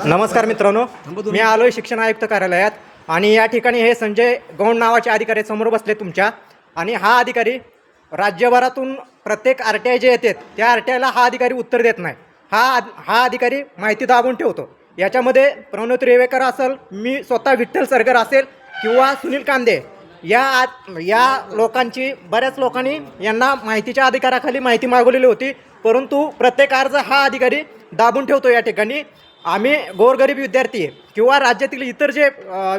नमस्कार मित्रांनो, मी आलोय शिक्षण आयुक्त कार्यालयात आणि या ठिकाणी हे संजय गौंड नावाचे अधिकारी समोर बसले तुमच्या. आणि हा अधिकारी राज्यभरातून प्रत्येक RTI जे येतात त्या RTIला हा अधिकारी उत्तर देत नाही. हा अधिकारी माहिती दाबून ठेवतो. याच्यामध्ये प्रणोत रेवेकर असेल, मी स्वतः विठ्ठल सरगर असेल किंवा सुनील कांदे या लोकांची बऱ्याच लोकांनी यांना माहितीच्या अधिकाराखाली माहिती मागवलेली होती, परंतु प्रत्येक अर्ज हा अधिकारी दाबून ठेवतो. या ठिकाणी आम्ही गोरगरीब विद्यार्थी किंवा राज्यातील इतर जे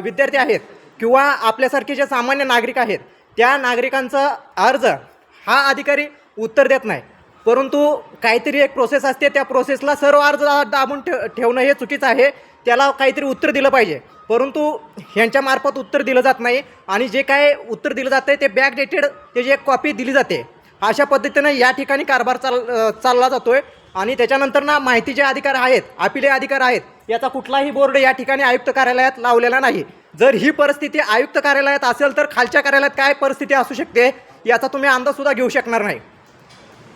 विद्यार्थी आहेत किंवा आपल्यासारखे जे सामान्य नागरिक आहेत त्या नागरिकांचा अर्ज हा अधिकारी उत्तर देत नाही. परंतु काहीतरी एक प्रोसेस असते, त्या प्रोसेसला सर्व अर्ज दाबून ठेवणं हे चुकीचं आहे. त्याला काहीतरी उत्तर दिलं पाहिजे, परंतु ह्यांच्यामार्फत उत्तर दिलं जात नाही. आणि जे काय उत्तर दिलं जातं ते बॅक डेटेड त्याची एक कॉपी दिली जाते. अशा पद्धतीनं या ठिकाणी कारभार चालला जातोय. आणि त्याच्यानंतर ना माहितीचे अधिकार आहेत, अपिले अधिकार आहेत, याचा कुठलाही बोर्ड या ठिकाणी आयुक्त कार्यालयात लावलेला नाही. जर ही परिस्थिती आयुक्त कार्यालयात असेल तर खालच्या कार्यालयात काय परिस्थिती असू शकते याचा तुम्ही अंदाजसुद्धा घेऊ शकणार नाही.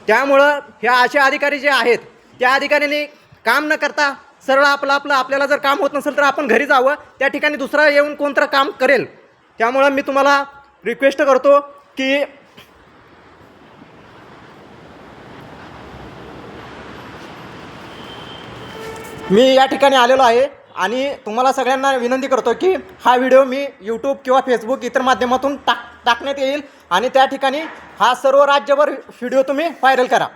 त्यामुळं ह्या असे अधिकारी जे आहेत त्या अधिकाऱ्यांनी काम न करता सरळ आपल्याला जर काम होत नसेल तर आपण घरी जावं, त्या ठिकाणी दुसरा येऊन कोणतं काम करेल. त्यामुळं मी तुम्हाला रिक्वेस्ट करतो की मी या ठिकाणी आलेलो आहे आणि तुम्हाला सगळ्यांना विनंती करतो की हा व्हिडिओ मी यूट्यूब किंवा फेसबुक इतर माध्यमातून टाकण्यात येईल आणि त्या ठिकाणी हा सर्व राज्यभर व्हिडिओ तुम्ही व्हायरल करा.